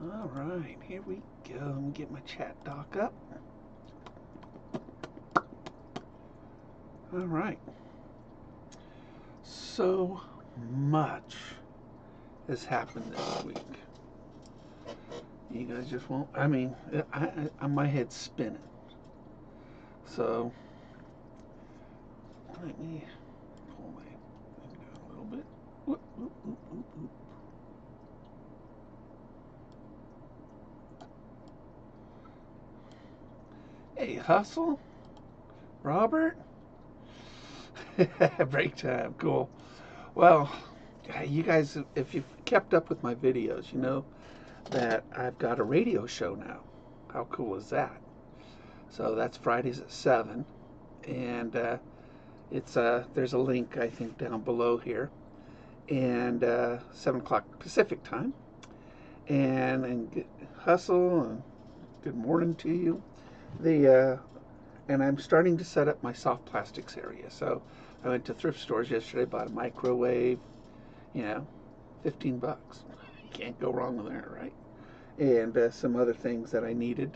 All right, here we go. Let me get my chat dock up. All right. So much has happened this week. You guys just won't. I mean, my head's spinning. So let me pull my thing down a little bit. Whoop, whoop, whoop, whoop, whoop. Hey, Hustle, Robert. Break time, cool. Well, you guys, if you've kept up with my videos, you know that I've got a radio show now. How cool is that? So that's Fridays at 7, and it's there's a link I think down below here, and 7 o'clock Pacific time, and Hustle, and good morning to you. And I'm starting to set up my soft plastics area. So I went to thrift stores yesterday, bought a microwave, 15 bucks. You can't go wrong with that, right? And some other things that I needed,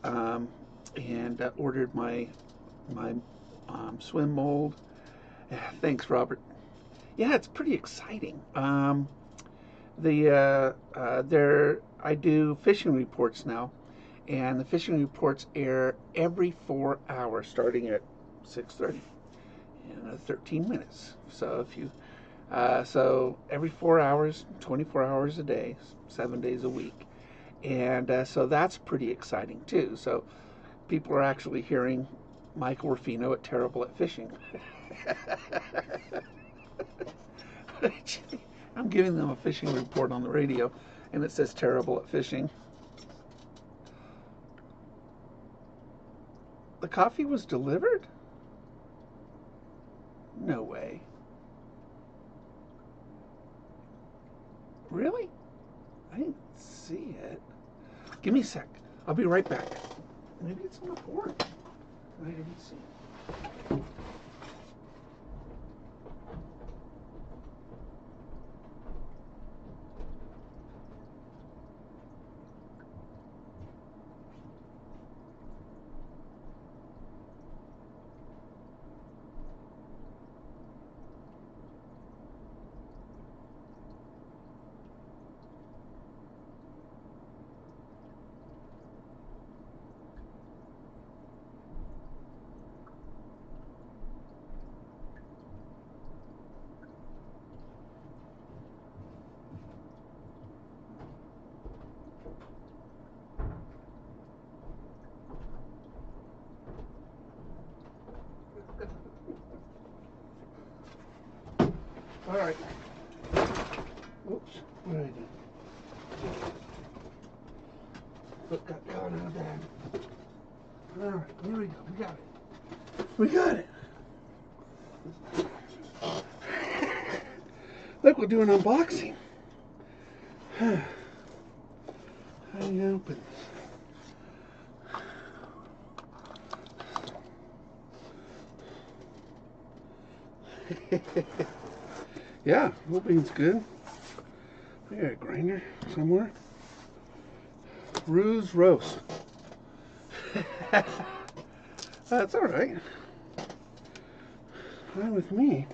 and ordered my swim mold. Thanks, Robert. Yeah, it's pretty exciting. I do fishing reports now, and the fishing reports air every 4 hours, starting at 6:30, 13 minutes. So so every 4 hours, 24 hours a day, 7 days a week, and so that's pretty exciting too. So people are actually hearing Mike Orfino at Terrible at Fishing. I'm giving them a fishing report on the radio, and it says Terrible at Fishing. The coffee was delivered? No way. Really? I didn't see it. Give me a sec. I'll be right back. Maybe it's on the board. I didn't see it. All right. Oops. What did I do? Foot got caught in the bag. All right. Here we go. We got it. We got it. Look, we'll do an unboxing. How do you open this? Yeah, opening's good. We got a grinder somewhere. Ruse roast. That's all right. Fine with me.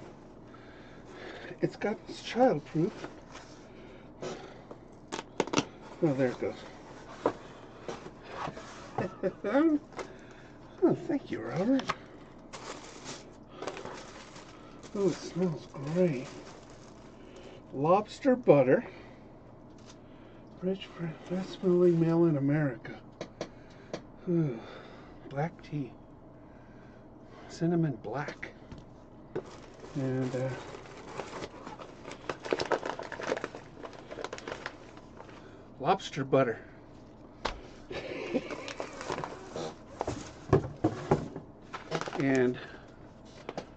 It's childproof. Oh, there it goes. Oh, thank you, Robert. Oh, it smells great. Lobster butter. Rich, best smelling meal in America. Ooh, black tea. Cinnamon black. And lobster butter. And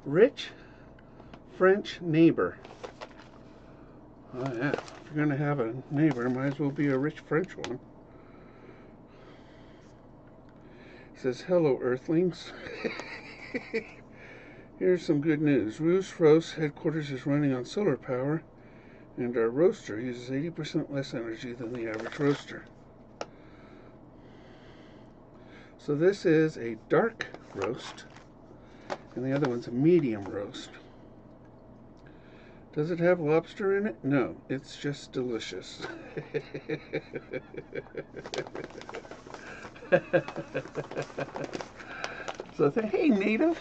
rich French neighbor. Oh yeah, if you're gonna have a neighbor, might as well be a rich French one. It says, hello Earthlings. Here's some good news. Ruse Roast headquarters is running on solar power And our roaster uses 80% less energy than the average roaster. So this is a dark roast, and the other one's a medium roast. Does it have lobster in it? No, it's just delicious. So hey, native.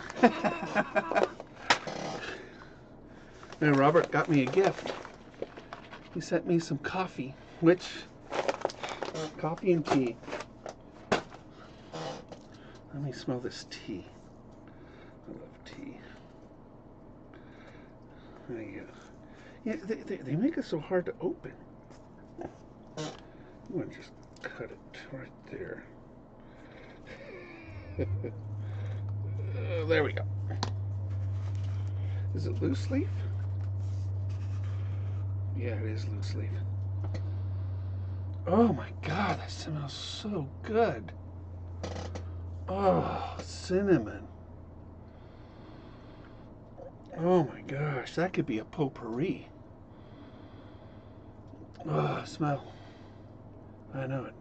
And Robert got me a gift. He sent me some coffee, coffee and tea. Let me smell this tea. I love tea. Yeah, they make it so hard to open. I'm going to just cut it right there. There we go. Is it loose leaf? Yeah, it is loose leaf. Oh my God, that smells so good. Oh, cinnamon. Oh my gosh, that could be a potpourri. Oh, smell. I know it.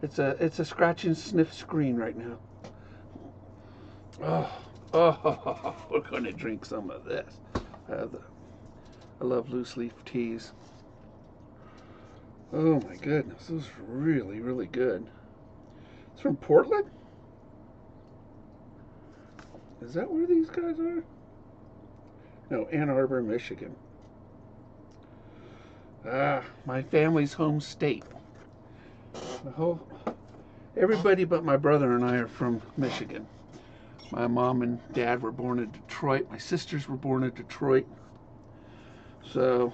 It's a scratch and sniff screen right now. Oh, we're going to drink some of this. I love loose leaf teas. Oh my goodness, this is really, really good. It's from Portland? Is that where these guys are? No, Ann Arbor, Michigan. My family's home state. Everybody but my brother and I are from Michigan. My mom and dad were born in Detroit. My sisters were born in Detroit. So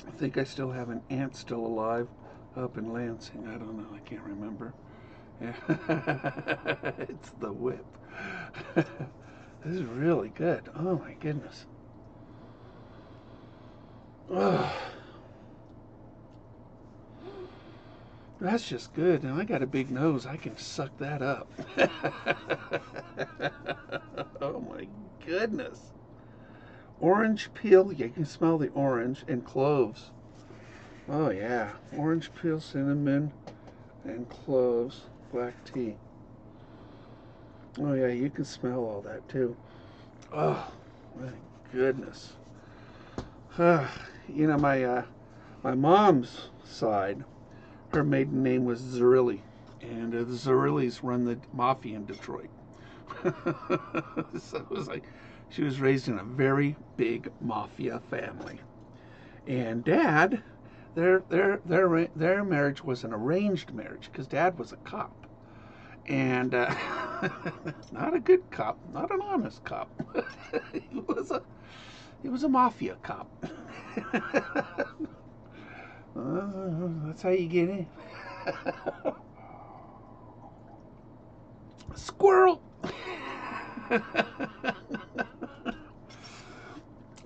I think I still have an aunt still alive up in Lansing. I don't know. I can't remember. Yeah. It's the whip. This is really good. Oh my goodness. Oh, that's just good. And I got a big nose. I can suck that up. Oh my goodness. Orange peel. You can smell the orange, and cloves. Oh yeah. Orange peel, cinnamon, and cloves. Black tea. Oh yeah, you can smell all that too. Oh my goodness. You know, my mom's side, her maiden name was Zerilli, and the Zerillis run the mafia in Detroit. So it was like she was raised in a very big mafia family. And Dad, their marriage was an arranged marriage because Dad was a cop, and not a good cop, not an honest cop. He was a mafia cop. That's how you get in. Squirrel.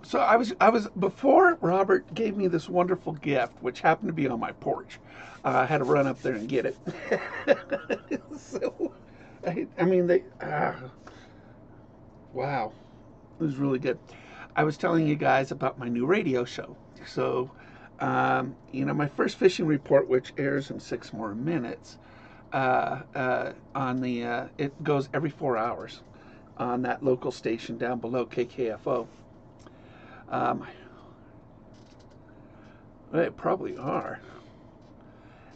So I was before Robert gave me this wonderful gift, which happened to be on my porch. I had to run up there and get it. So, I mean, wow, it was really good. I was telling you guys about my new radio show. So, you know, my first fishing report, which airs in 6 more minutes, it goes every 4 hours on that local station down below, KKFO. They probably are.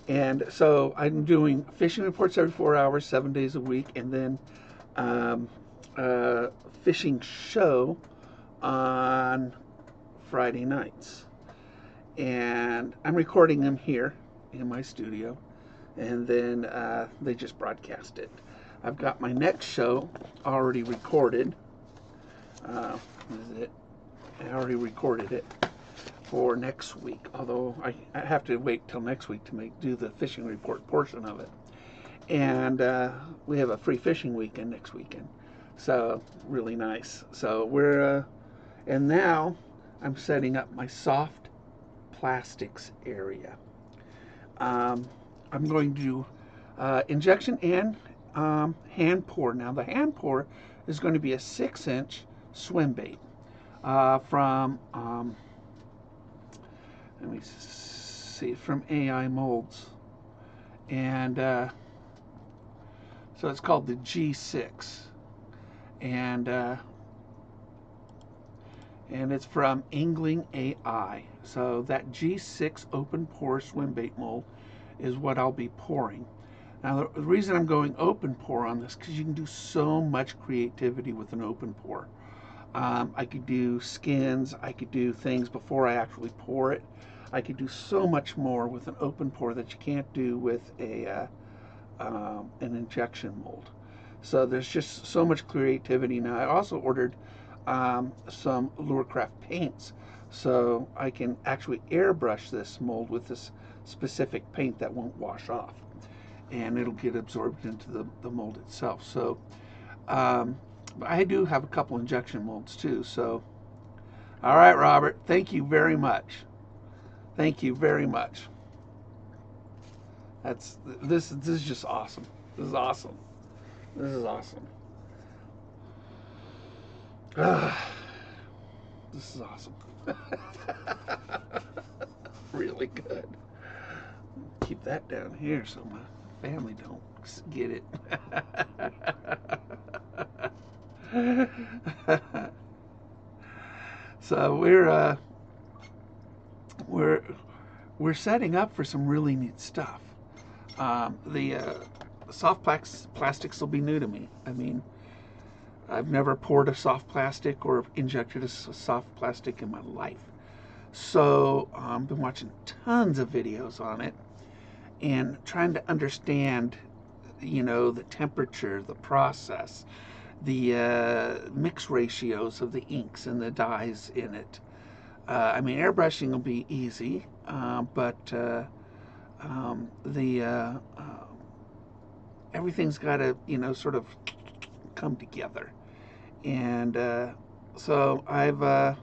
And so I'm doing fishing reports every 4 hours, 7 days a week, and then fishing show on Friday nights. And I'm recording them here in my studio, and then they just broadcast it. I've got my next show already recorded. What is it? I already recorded it for next week, although I have to wait till next week to do the fishing report portion of it. And we have a free fishing weekend next weekend, so really nice. So and now I'm setting up my soft plastics area. I'm going to do injection and hand pour. Now the hand pour is going to be a 6-inch swim bait from let me see, from AI Molds. And so it's called the G6. And it's from Angling AI. So that G6 open pour swim bait mold is what I'll be pouring. Now the reason I'm going open pour on this, because you can do so much creativity with an open pour. I could do skins, I could do things before I actually pour it. I could do so much more with an open pour that you can't do with an injection mold. So there's just so much creativity. Now I also ordered some Lurecraft paints, so I can actually airbrush this mold with this specific paint that won't wash off, and it'll get absorbed into the mold itself. So I do have a couple injection molds too. So all right, Robert, thank you very much. Thank you very much. This is just awesome. This is awesome. This is awesome. This is awesome. Really good. Keep that down here so my family don't get it. So we're setting up for some really neat stuff. The soft plastics will be new to me. I mean, I've never poured a soft plastic or injected a soft plastic in my life. So I've been watching tons of videos on it and trying to understand, you know, the temperature, the process, the mix ratios of the inks and the dyes in it. I mean, airbrushing will be easy, but everything's got to, you know, sort of come together. And so I don't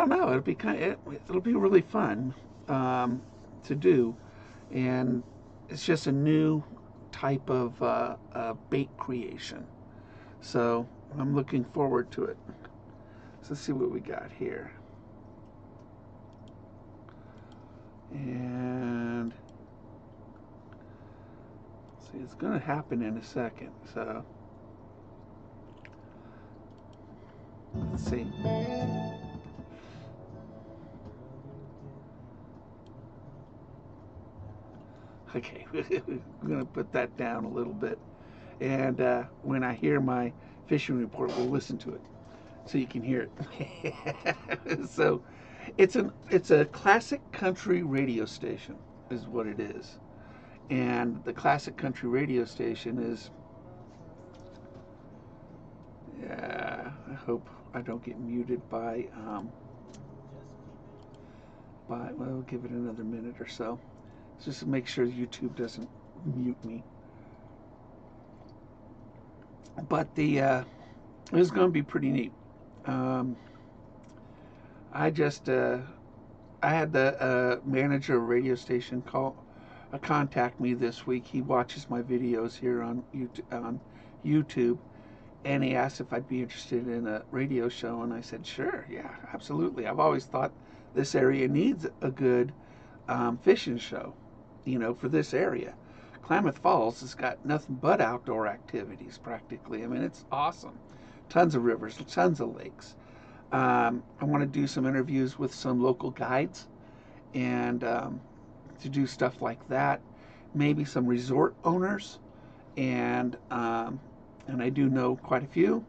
know, it'll be really fun to do, and it's just a new type of bait creation. So I'm looking forward to it. So let's see what we got here. And see, it's going to happen in a second. So let's see. Okay, we're going to put that down a little bit. And when I hear my fishing report, we'll listen to it so you can hear it. So it's a classic country radio station is what it is. And the classic country radio station is, yeah, I hope I don't get muted by, well, we'll give it another minute or so. Just to make sure YouTube doesn't mute me. But it's going to be pretty neat. I had the manager of a radio station contact me this week. He watches my videos here on YouTube, and he asked if I'd be interested in a radio show, and I said, sure, yeah, absolutely. I've always thought this area needs a good fishing show, you know, for this area. Klamath Falls has got nothing but outdoor activities practically. I mean, it's awesome. Tons of rivers, tons of lakes. I want to do some interviews with some local guides and to do stuff like that. Maybe some resort owners, and I do know quite a few.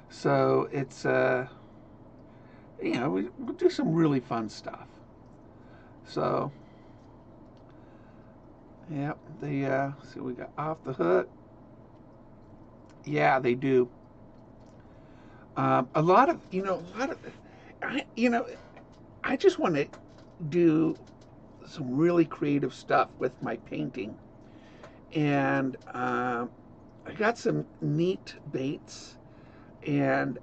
So it's you know, we'll do some really fun stuff. So yep, they see, we got Off the Hook. Yeah, they do. A lot of, I just want to do some really creative stuff with my painting. And I got some neat baits. And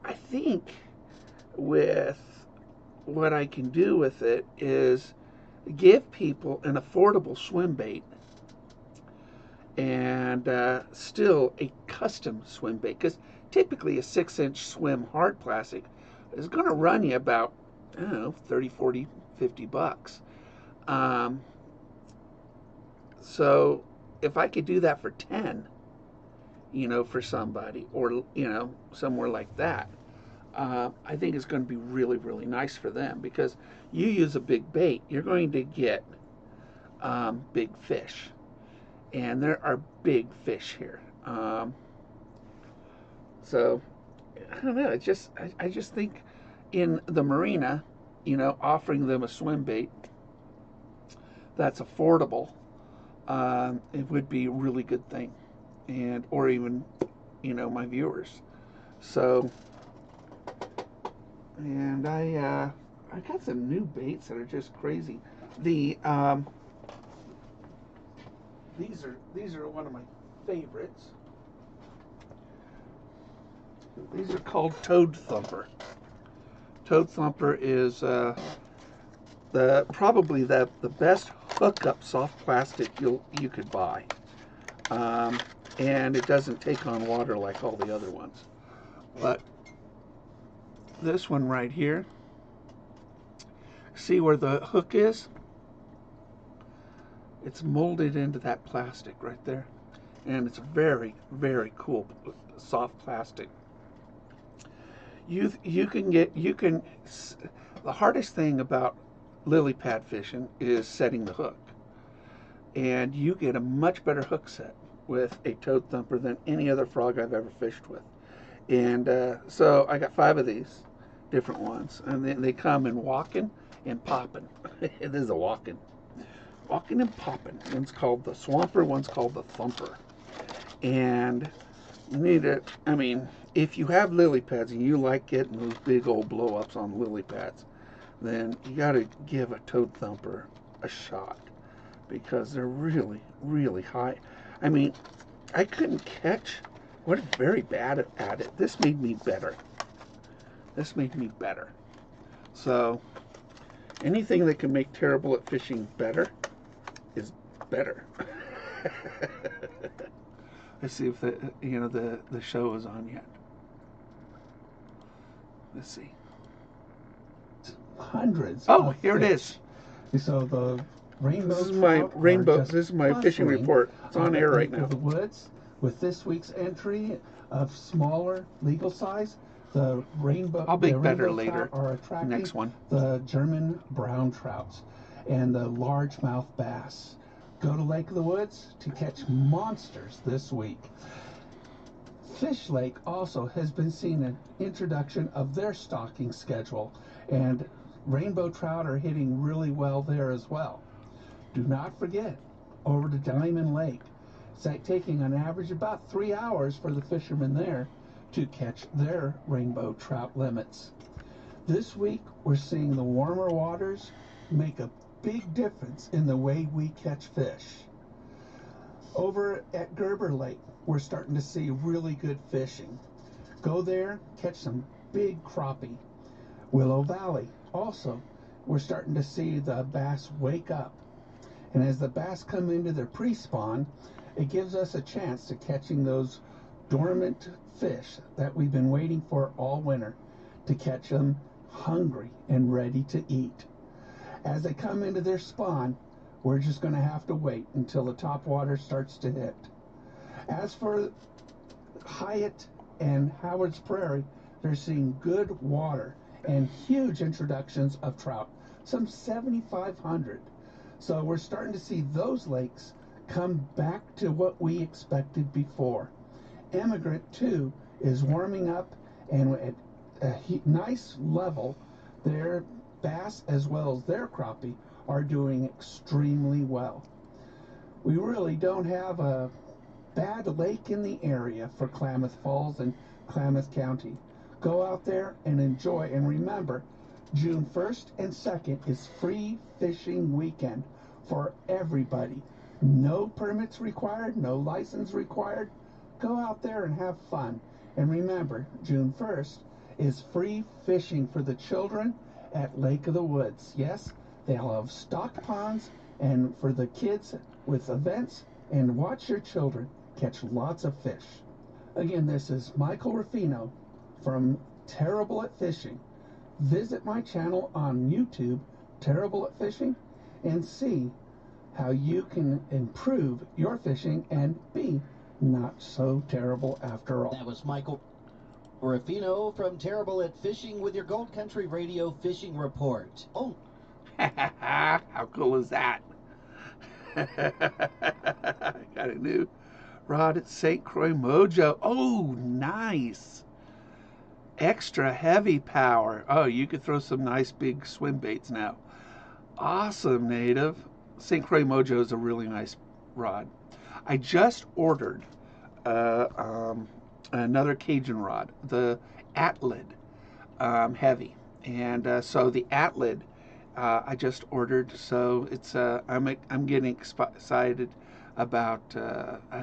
I think with what I can do with it is give people an affordable swim bait and still a custom swim bait, because typically a 6-inch swim hard plastic is going to run you about I don't know, 30, 40, 50 bucks. Um, so if I could do that for 10, for somebody, or, somewhere like that, I think it's going to be really, really nice for them, because you use a big bait, you're going to get big fish. And there are big fish here. So I don't know. I just think in the marina, offering them a swim bait that's affordable, it would be a really good thing, and or even my viewers. So, and I got some new baits that are just crazy. The these are one of my favorites. These are called Toad Thumper. Toad Thumper is probably the best hookup soft plastic you could buy, and it doesn't take on water like all the other ones. But this one right here, see where the hook is? It's molded into that plastic right there, and it's very, very cool soft plastic. You can the hardest thing about lily pad fishing is setting the hook, and you get a much better hook set with a Toad Thumper than any other frog I've ever fished with. And so I got 5 of these different ones, and they come in walking and popping. It is a walking and popping. One's called the Swamper, one's called the Thumper. And you need it. I mean, if you have lily pads and you like getting those big old blow ups on lily pads, then you got to give a Toad Thumper a shot, because they're really, really high. I mean, I couldn't catch. What very bad at it. This made me better. So anything that can make terrible at fishing better is better. Let's see if the show is on yet. Let's see. Hundreds. Oh, here it is. So the rainbow. This is my fishing report. It's on air right now. The woods with this week's entry of smaller legal size. The rainbow. I'll be better later. Are attracting next one. The German brown trouts and the largemouth bass. Go to Lake of the Woods to catch monsters this week. Fish Lake also has been seeing an introduction of their stocking schedule, and rainbow trout are hitting really well there as well. Do not forget, over to Diamond Lake. It's like taking on average about 3 hours for the fishermen there to catch their rainbow trout limits. This week, we're seeing the warmer waters make a big difference in the way we catch fish. Over at Gerber Lake, we're starting to see really good fishing. Go there, catch some big crappie. Willow Valley, also, we're starting to see the bass wake up. And as the bass come into their pre-spawn, it gives us a chance to catching those dormant fish that we've been waiting for all winter, to catch them hungry and ready to eat. As they come into their spawn, we're just going to have to wait until the top water starts to hit. As for Hyatt and Howard's Prairie, they're seeing good water and huge introductions of trout, some 7,500. So we're starting to see those lakes come back to what we expected before. Emigrant, too, is warming up, and at a nice level, their bass as well as their crappie are doing extremely well. We really don't have a bad lake in the area for Klamath Falls and Klamath County. Go out there and enjoy, and remember, June 1st and 2nd is free fishing weekend for everybody. No permits required, no license required. Go out there and have fun. And remember, June 1st is free fishing for the children at Lake of the Woods. Yes, they'll have stocked ponds, and for the kids with events, and watch your children catch lots of fish. Again, this is Michael Ruffino from Terrible at Fishing. Visit my channel on YouTube, Terrible at Fishing, and see how you can improve your fishing and be not so terrible after all. That was Michael Ruffino from Terrible at Fishing with your Gold Country Radio Fishing Report. Oh, how cool is that? Got a new rod at St. Croix Mojo. Oh, nice. Extra heavy power. Oh, you could throw some nice big swim baits now. Awesome, Native. St. Croix Mojo is a really nice rod. I just ordered another Cajun rod, the Atlid heavy. And so the Atlid I just ordered, so it's I'm getting excited about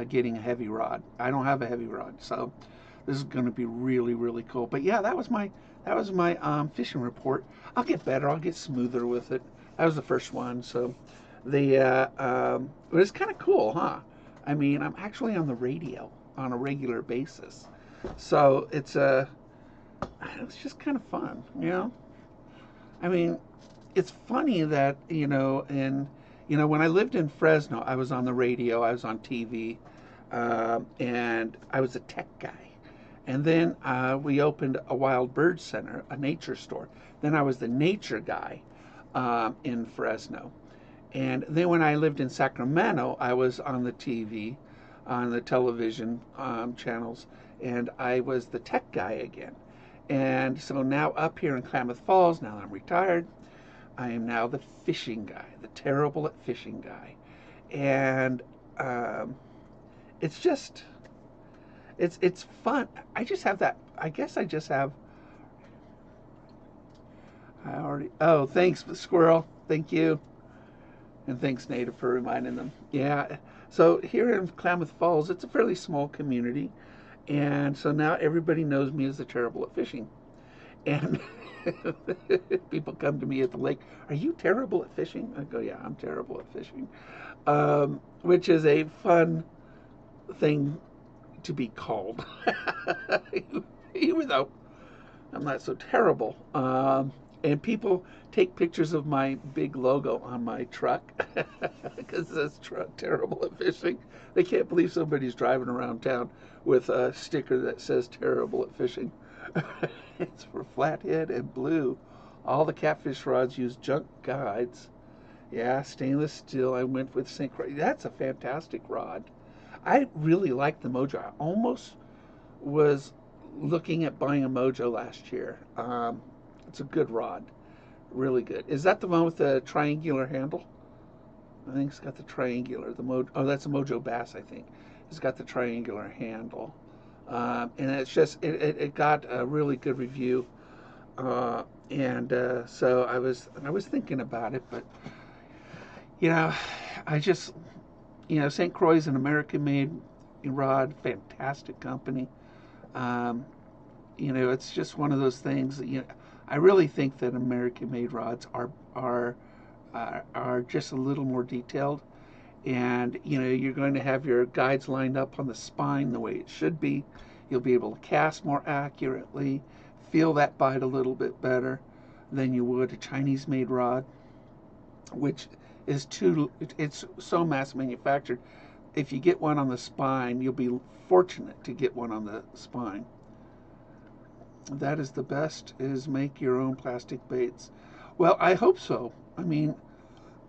getting a heavy rod. I don't have a heavy rod, so this is going to be really, really cool. But yeah, that was my fishing report. I'll get better. I'll get smoother with it. That was the first one, so but it's kind of cool, huh? I mean, I'm actually on the radio on a regular basis, so it's just kind of fun, you know. I mean, it's funny that when I lived in Fresno, I was on the radio, I was on TV, and I was a tech guy. And then we opened a wild bird center, a nature store. Then I was the nature guy in Fresno. And then when I lived in Sacramento, I was on the TV, on the television channels, and I was the tech guy again. And so now up here in Klamath Falls, now that I'm retired, I am now the fishing guy, the terrible at fishing guy. And it's just, it's fun. I just have that, I guess I just have, oh, thanks, Squirrel. Thank you. And thanks, Native, for reminding them. Yeah, so here in Klamath Falls, it's a fairly small community. And so now everybody knows me as the terrible at fishing. And people come to me at the lake, are you terrible at fishing? I go, yeah, I'm terrible at fishing. Which is a fun thing to be called. Even though I'm not so terrible. And people take pictures of my big logo on my truck because it says terrible at fishing. They can't believe somebody's driving around town with a sticker that says terrible at fishing. It's for flathead and blue. All the catfish rods use junk guides. Yeah, stainless steel. I went with St. Croix. That's a fantastic rod. I really like the Mojo. I almost was looking at buying a Mojo last year. It's a good rod. Really good. Is that the one with the triangular handle? I think it's got the triangular. Oh, that's a Mojo Bass, I think. It's got the triangular handle. And it's just, it got a really good review. So I was thinking about it, but, St. Croix is an American-made rod, fantastic company. It's just one of those things that, I really think that American-made rods are just a little more detailed, and you're going to have your guides lined up on the spine the way it should be. You'll be able to cast more accurately, feel that bite a little bit better than you would a Chinese-made rod, which is it's so mass manufactured. If you get one on the spine, you'll be fortunate to get one on the spine. That is the best, is make your own plastic baits. Well, I hope so. I mean,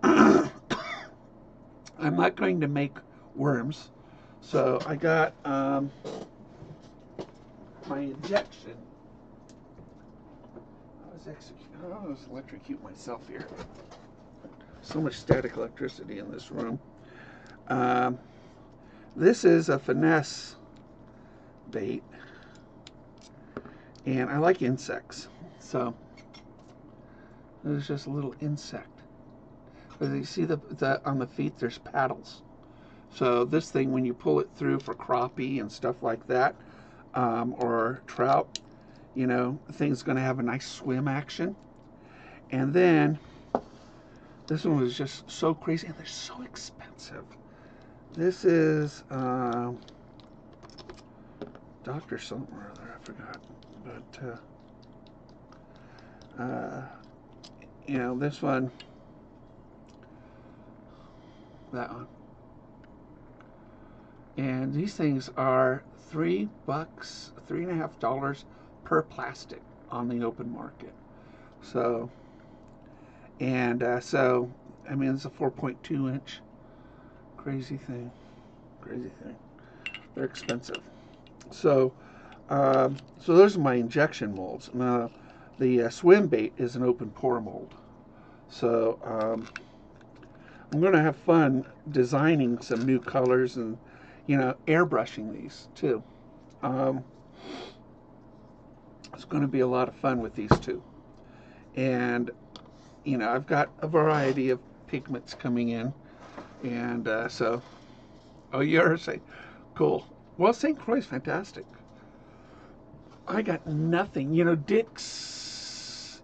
I'm not going to make worms. So I got my injection. I was electrocute myself here. So much static electricity in this room. This is a finesse bait. And I like insects, so there's just a little insect. But you see on the feet, there's paddles. So this thing, when you pull it through for crappie and stuff like that, or trout, the thing's going to have a nice swim action. And then this one was just so crazy, and they're so expensive. This is Dr. something or other, I forgot. But You know, this one, that one. And these things are $3, $3.50 per plastic on the open market. So, so, I mean, it's a 4.2 inch. Crazy thing. Crazy thing. They're expensive. So, so those are my injection molds. Now, the swim bait is an open pore mold. So, I'm going to have fun designing some new colors and, you know, airbrushing these too. It's going to be a lot of fun with these two. And, you know, I've got a variety of pigments coming in. And so, oh, you're saying, cool. Well, St. Croix's fantastic. I got nothing. You know, Dick's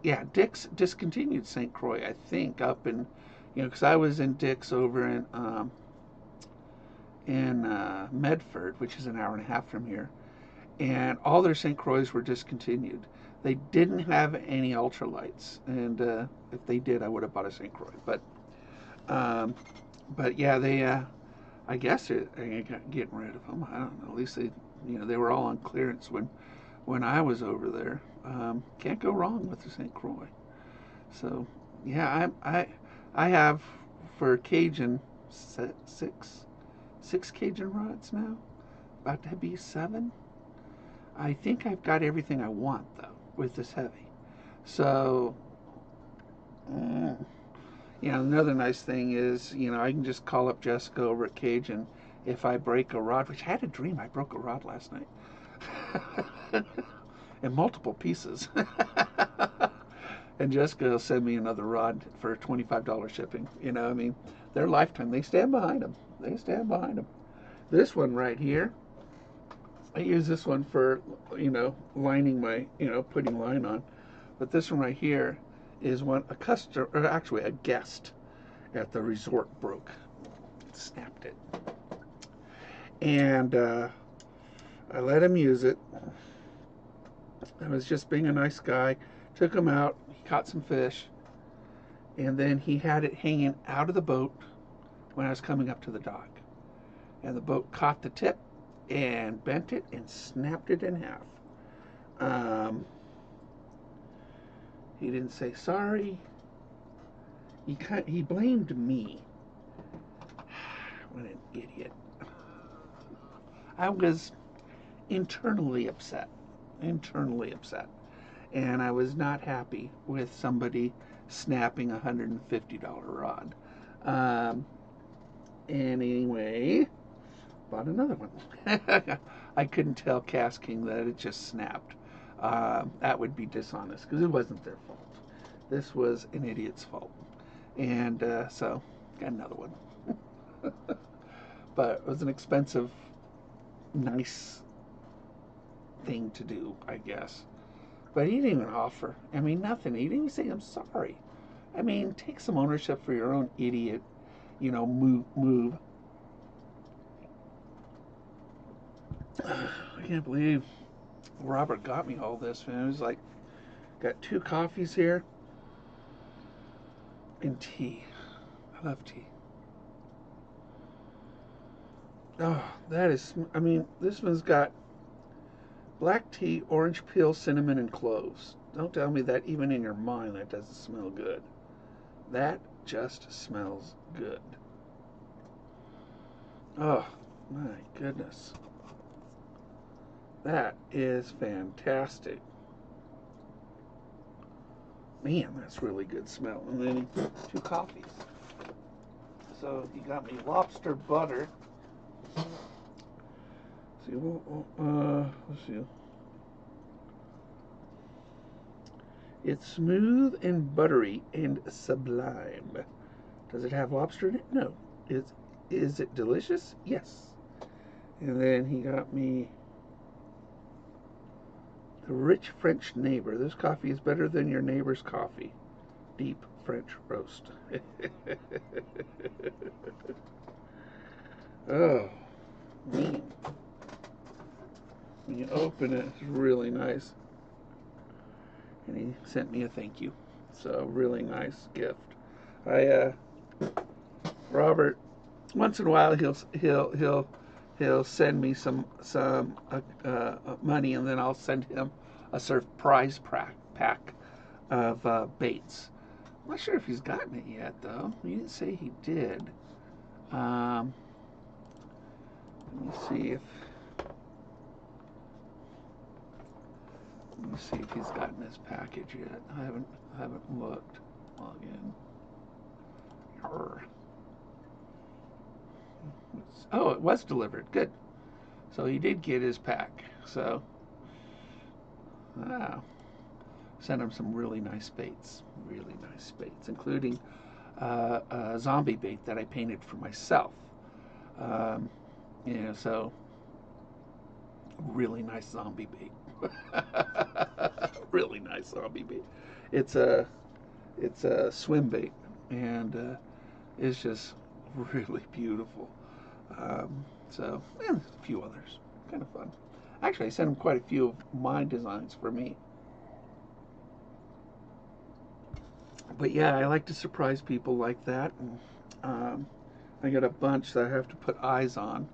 discontinued St. Croix, I think, up in, you know, because I was in Dick's over in Medford, which is an hour and a half from here, and all their St. Croix were discontinued. They didn't have any ultralights, and if they did, I would have bought a St. Croix. But yeah, they, I guess they're getting rid of them. I don't know. At least they, you know, they were all on clearance when I was over there. Can't go wrong with the St. Croix. So yeah, I have for Cajun six Cajun rods now, about to be 7. I think I've got everything I want though with this heavy. So, you know, another nice thing is, you know, I can just call up Jessica over at Cajun if I break a rod, which I had a dream I broke a rod last night. In multiple pieces. And Jessica will send me another rod for $25 shipping. You know, I mean, their lifetime, they stand behind them. They stand behind them. This one right here, I use this one for, you know, lining my, you know, putting line on. But this one right here is one, a customer, or actually a guest at the resort broke. Snapped it. And I let him use it. I was just being a nice guy. Took him out. He caught some fish. And then he had it hanging out of the boat when I was coming up to the dock. And the boat caught the tip and bent it and snapped it in half. He didn't say sorry. He blamed me. What an idiot. I was internally upset. And I was not happy with somebody snapping a $150 rod. Anyway, bought another one. I couldn't tell Cast King that it just snapped. That would be dishonest because it wasn't their fault. This was an idiot's fault. And so, got another one. But it was an expensive, nice thing to do, I guess. But he didn't even offer. I mean, nothing. He didn't even say, I'm sorry. I mean, take some ownership for your own idiot, you know, move. I can't believe Robert got me all this, man. It was like, got 2 coffees here and tea. I love tea. Oh, that is, I mean, this one's got black tea, orange peel, cinnamon, and cloves. Don't tell me that even in your mind that doesn't smell good. That just smells good. Oh, my goodness. That is fantastic. Man, that's really good smell. And then 2 coffees. So he got me lobster butter. See, let's see. It's smooth and buttery and sublime. Does it have lobster in it? No. Is it delicious? Yes. And then he got me the rich French neighbor. This coffee is better than your neighbor's coffee. Deep French roast. Oh, man. When you open it, it's really nice. and he sent me a thank you. So really nice gift. Robert, once in a while he'll send me some money, and then I'll send him a surprise pack of baits. I'm not sure if he's gotten it yet, though. He didn't say he did. Let me see if he's gotten his package yet. I haven't looked. Log in. Oh, it was delivered. Good. So he did get his pack. So, sent him some really nice baits. Really nice baits, including a zombie bait that I painted for myself. So really nice zombie bait. Really nice zombie bait. It's a swim bait, and it's just really beautiful. And a few others, kind of fun. Actually, I sent him quite a few of my designs for me. But yeah, I like to surprise people like that. And I got a bunch that I have to put eyes on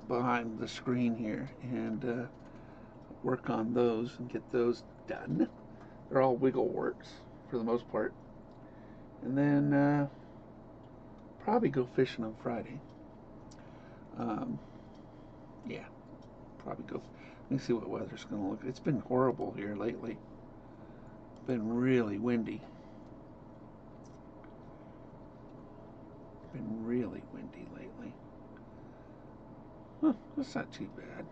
behind the screen here, and work on those and get those done. They're all wiggle works for the most part. And then probably go fishing on Friday. Yeah, probably go. Let me see what weather's going to look. It's been horrible here lately. Been really windy. Been really windy lately. Huh, that's not too bad.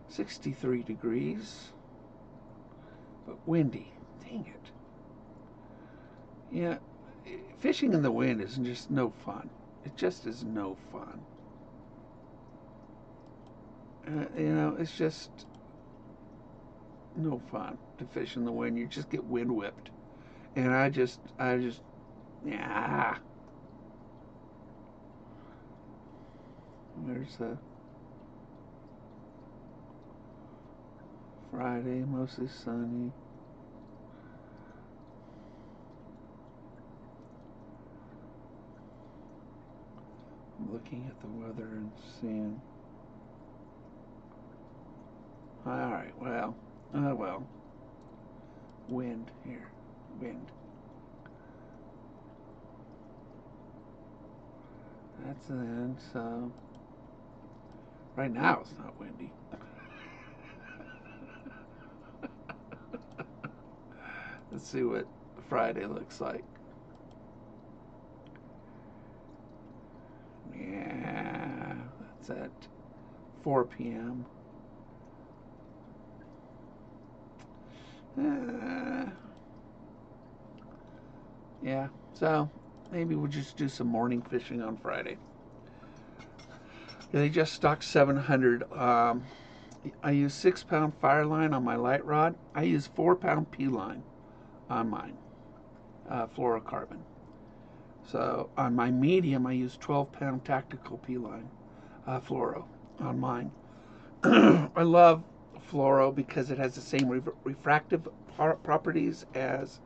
63 degrees, but windy. Dang it. Yeah, fishing in the wind is just no fun. It just is no fun. It's just no fun to fish in the wind. You just get wind whipped. And I just, yeah. There's a Friday, mostly sunny. I'm looking at the weather and seeing. Alright, well. Wind here. Wind. That's an end, so. Right now it's not windy. Let's see what Friday looks like. Yeah, that's at 4 p.m. Yeah, so maybe we'll just do some morning fishing on Friday. They just stocked 700. I use 6-pound fire line on my light rod. I use 4-pound P line on mine, fluorocarbon. So on my medium, I use 12-pound tactical P line, fluoro on mine. I love fluoro because it has the same refractive properties as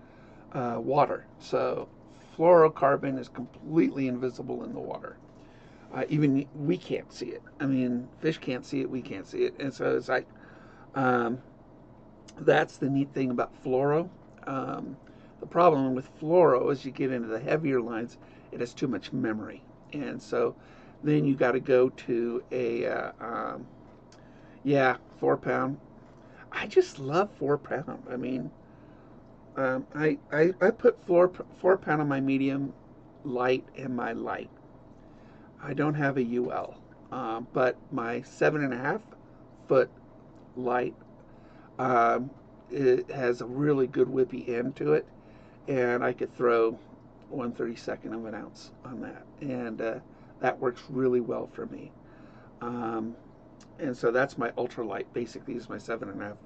water. So fluorocarbon is completely invisible in the water. Even we can't see it. I mean, fish can't see it, we can't see it. And so it's like, that's the neat thing about fluoro. The problem with fluoro is you get into the heavier lines, it has too much memory. And so then you got to go to a, 4-pound. I just love 4-pound. I mean, I put 4-pound on my medium light and my light. I don't have a UL, but my 7.5 foot light, it has a really good whippy end to it, and I could throw 1/32 of an ounce on that, and that works really well for me. And so that's my ultralight. Basically, is my 7.5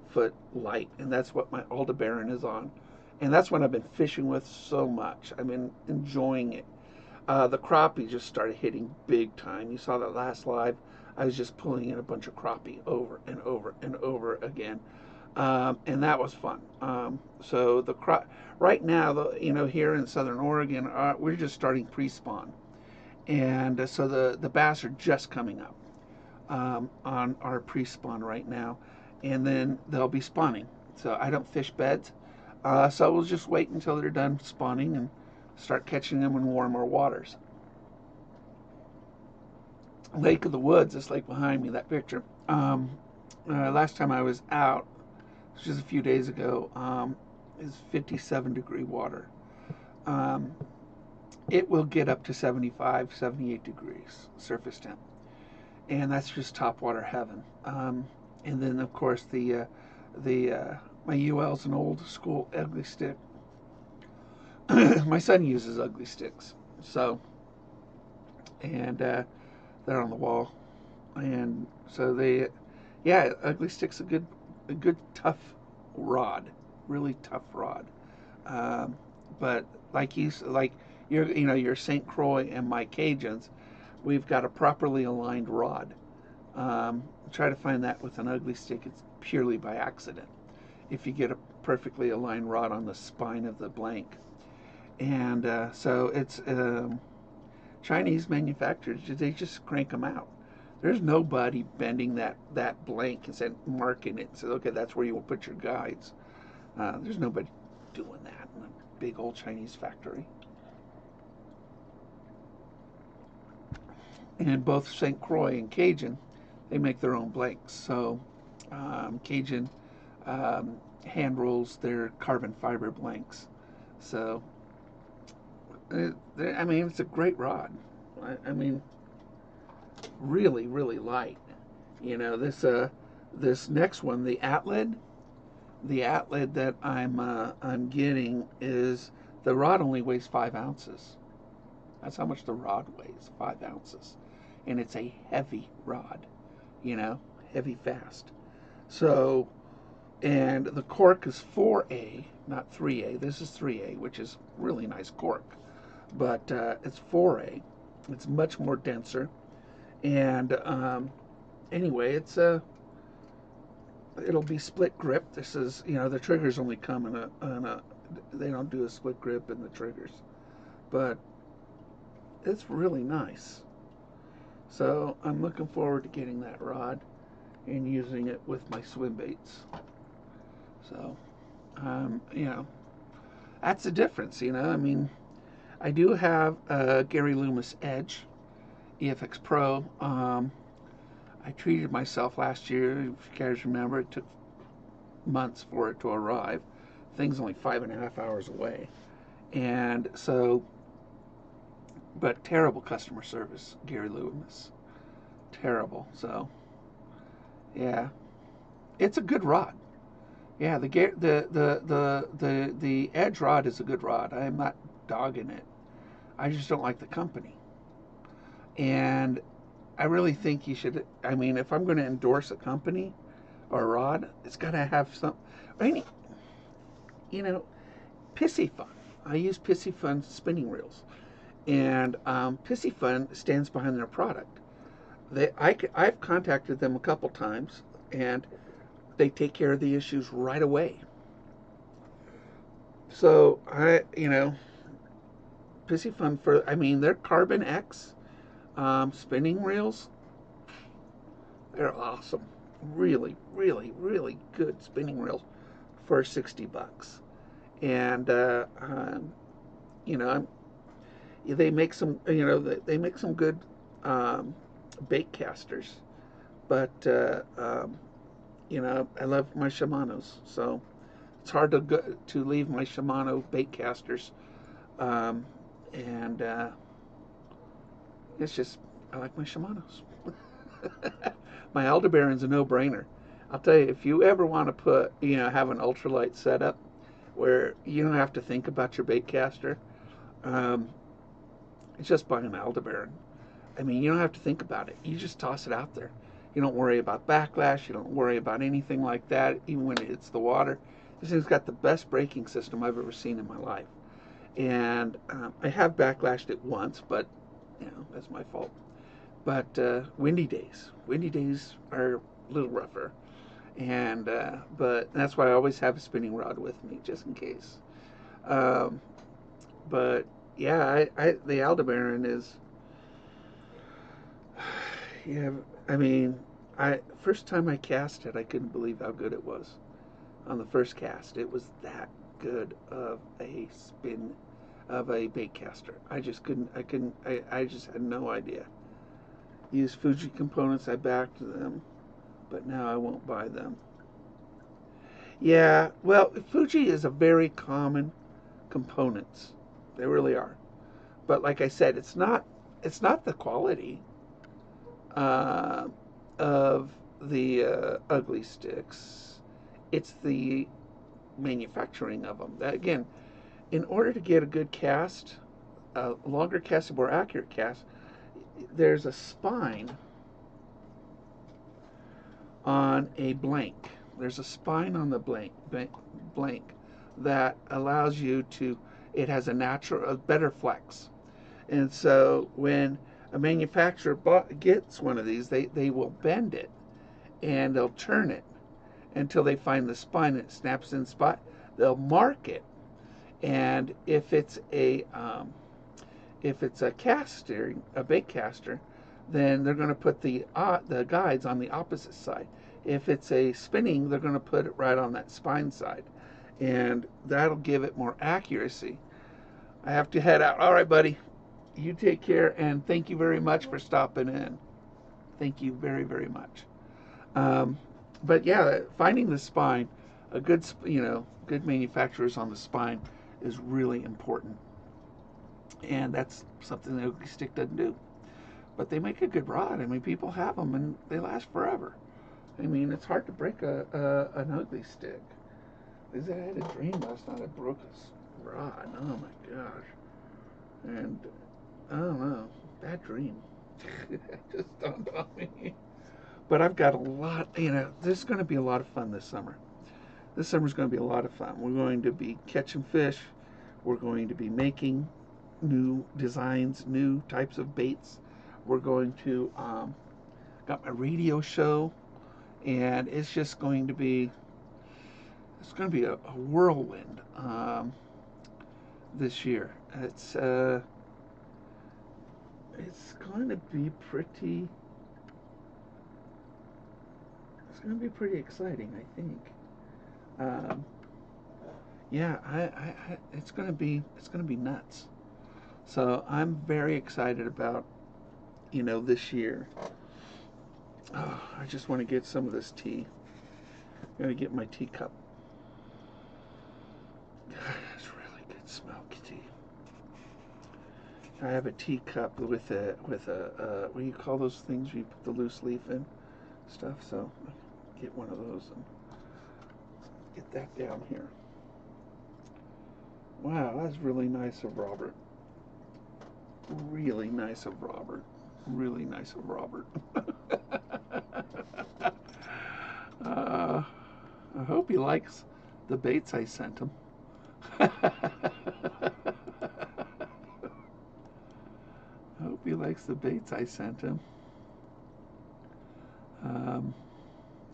foot light, and that's what my Aldebaran is on, and that's what I've been fishing with so much. I've been enjoying it. The crappie just started hitting big time. You saw that last live. I was just pulling in a bunch of crappie over and over and over again. And that was fun. So right now, here in Southern Oregon, we're just starting pre-spawn, and so the bass are just coming up on our pre-spawn right now, and then they'll be spawning. So I don't fish beds, so we'll just wait until they're done spawning and start catching them in warmer waters. Lake of the Woods, this lake behind me, that picture. Last time I was out, just a few days ago, is 57-degree water. It will get up to 75, 78 degrees surface temp, and that's just top water heaven. And then of course my UL's an old school ugly stick. My son uses ugly sticks, so, and they're on the wall, and so ugly stick's a good tough rod, really tough rod. But like your St. Croix and my Cajuns, we've got a properly aligned rod. Try to find that with an ugly stick. It's purely by accident. If you get a perfectly aligned rod on the spine of the blank, and so it's Chinese manufacturers. They just crank them out. There's nobody bending that blank and marking it and say, okay, that's where you will put your guides. There's nobody doing that in a big old Chinese factory. And both St. Croix and Cajun, they make their own blanks. So Cajun hand rolls their carbon fiber blanks. So it's a great rod. I mean, really, really light. This next one, the Atlid that I'm getting, is the rod only weighs 5 ounces. That's how much the rod weighs, 5 ounces, and it's a heavy rod, heavy fast. So, and the cork is 4A, not 3A. This is 3A, which is really nice cork, but it's 4A. It's much more denser, and anyway, it'll be split grip. This is, the triggers only come in a they don't do a split grip in the triggers, but it's really nice. So I'm looking forward to getting that rod and using it with my swim baits. So, that's the difference, I do have a Gary Loomis Edge EFX Pro. I treated myself last year. If you guys remember, it took months for it to arrive. Thing's only 5.5 hours away. And so, but terrible customer service, Gary Loomis. Terrible. So, yeah, it's a good rod. Yeah, the Edge rod is a good rod. I'm not dogging it. I just don't like the company. And I really think you should, if I'm going to endorse a company or a rod, it's got to have some, Pissy Fun. I use Pissy Fun spinning reels. And Pissy Fun stands behind their product. I've contacted them a couple times, and they take care of the issues right away. So Pissy Fun their Carbon X spinning reels, they're awesome. Really, really, really good spinning reels for $60. And they make some good bait casters, but I love my Shimanos, so it's hard to leave my Shimano bait casters, and it's just, I like my Shimanos. My Aldebaran's a no-brainer. I'll tell you, if you ever want to have an ultralight setup where you don't have to think about your bait caster, it's just buy an Aldebaran. You don't have to think about it. You just toss it out there. You don't worry about backlash. You don't worry about anything like that, even when it hits the water. This thing's got the best braking system I've ever seen in my life. And I have backlashed it once, but that's my fault. but windy days are a little rougher, and but that's why I always have a spinning rod with me just in case. Um, but yeah, the Aldebaran is, yeah. I mean, I first time I cast it, I couldn't believe how good it was. On the first cast, it was that good of a spin of a bait caster. I just couldn't. I just had no idea. Used Fuji components. I backed them, but now I won't buy them. Yeah, well, Fuji is a very common components. They really are. But like I said, it's not. It's not the quality uh, of the ugly sticks. It's the manufacturing of them. That, again, in order to get a good cast, a longer cast, a more accurate cast, there's a spine on a blank. There's a spine on the blank that allows you to. It has a better flex, and so when a manufacturer gets one of these, they will bend it and they'll turn it until they find the spine and it snaps in spot. They'll mark it, and if it's a caster, a bait caster, then they're going to put the guides on the opposite side. If it's a spinning, they're going to put it right on that spine side, and that'll give it more accuracy. I have to head out. All right, buddy. You take care, and thank you very much for stopping in. Thank you very, very much. But yeah, finding the spine, a good, good manufacturers on the spine is really important, and that's something that Ugly Stick doesn't do. But they make a good rod. I mean, people have them, and they last forever. I mean, it's hard to break an Ugly Stick. Because I had a dream last night I broke a rod. Oh my gosh. And I don't know, bad dream. It just dawned on me. But I've got a lot, there's going to be a lot of fun this summer. This summer's going to be a lot of fun. We're going to be catching fish. We're going to be making new designs, new types of baits. We're going to, got my radio show, and it's just going to be, a whirlwind this year. It's going to be pretty. It's going to be pretty exciting, I think. Yeah, it's going to be nuts. So I'm very excited about, this year. Oh, I just want to get some of this tea. I'm going to get my teacup. It's really good smoky tea. I have a teacup with a what do you call those things where you put the loose leaf in stuff? So I'll get one of those and get that down here. Wow, that's really nice of Robert. Really nice of Robert. Really nice of Robert. I hope he likes the baits I sent him. I hope he likes the baits I sent him. I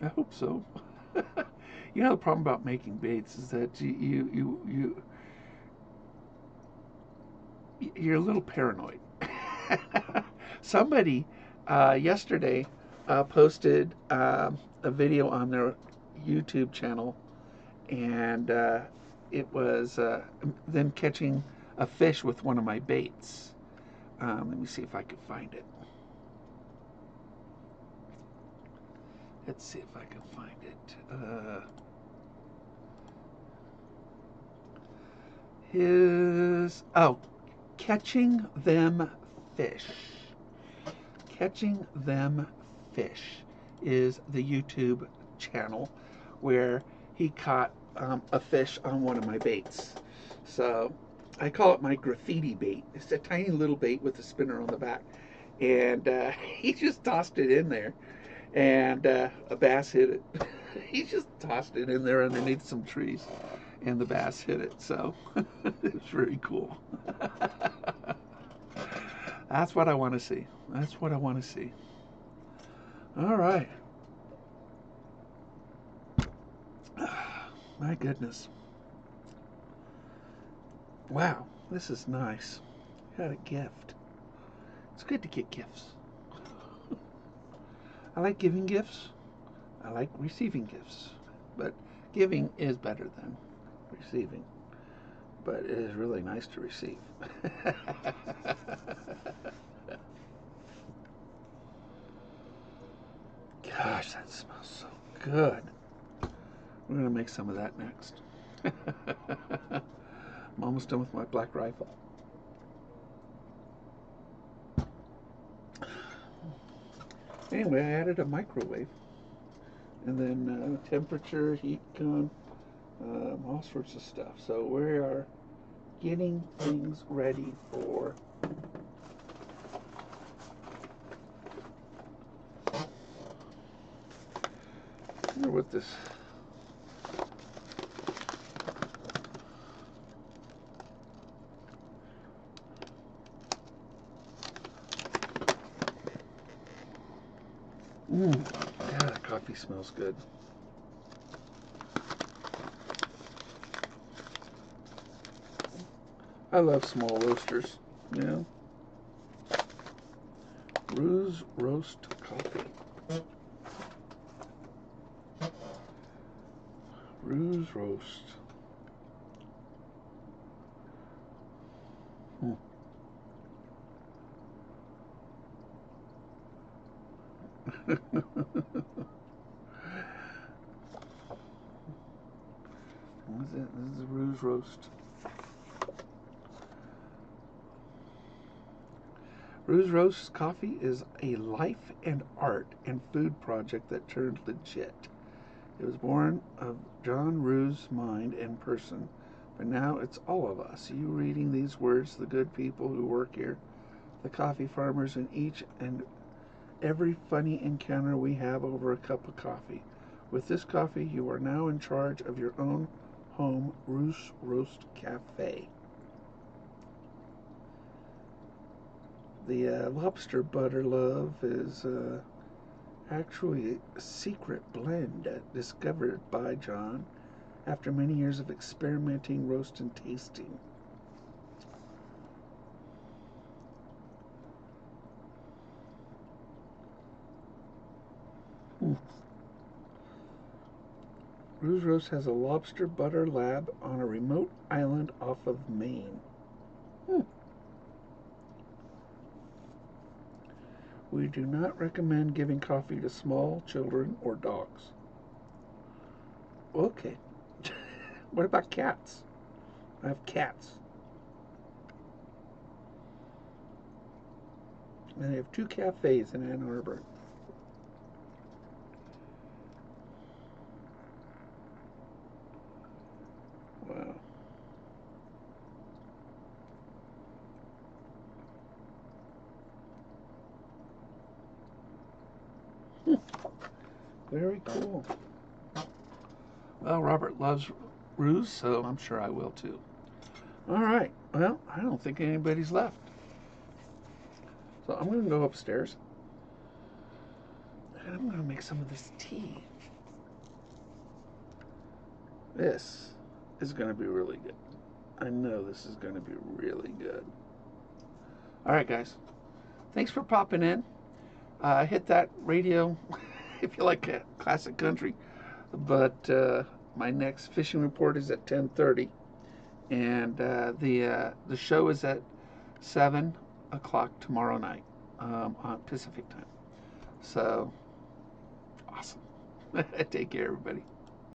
hope so. The problem about making baits is that you're a little paranoid. Somebody yesterday posted a video on their YouTube channel, and it was them catching a fish with one of my baits. Let me see if I can find it. Let's see if I can find it. Catching Them Fish. Catching Them Fish is the YouTube channel where he caught a fish on one of my baits. So I call it my graffiti bait. It's a tiny little bait with a spinner on the back. And he just tossed it in there. And a bass hit it. He just tossed it in there underneath some trees. And the bass hit it. So it was very cool. That's what I want to see. That's what I want to see. All right. My goodness. Wow, this is nice. Got a gift. It's good to get gifts. I like giving gifts. I like receiving gifts. But giving is better than receiving. But it is really nice to receive. Gosh, that smells so good. We're going to make some of that next. I'm almost done with my black rifle. Anyway, I added a microwave. And then temperature, heat gun, all sorts of stuff. So we are getting things ready for I wonder what this yeah, that coffee smells good. I love small roasters, you know. Ruse roast coffee. Ruse roast. What is it? This is a Ruse roast. Ruse Roast Coffee is a life and art and food project that turned legit. It was born of John Rue's mind and person, but now it's all of us. You reading these words, the good people who work here, the coffee farmers, and each and every funny encounter we have over a cup of coffee. With this coffee, you are now in charge of your own home Ruse Roast Cafe. The lobster butter love is actually a secret blend discovered by John after many years of experimenting, roast, and tasting. Ruse Roast has a lobster butter lab on a remote island off of Maine. We do not recommend giving coffee to small children or dogs. Okay. What about cats? I have cats. And I have 2 cafes in Ann Arbor. Wow. Very cool. Well, Robert loves Ruse, so I'm sure I will too. All right. Well, I don't think anybody's left. So I'm going to go upstairs. And I'm going to make some of this tea. This is going to be really good. I know this is going to be really good. All right, guys. Thanks for popping in. Hit that radio if you like classic country. But my next fishing report is at 10:30, and the show is at 7 o'clock tomorrow night on Pacific time. So awesome. Take care, everybody.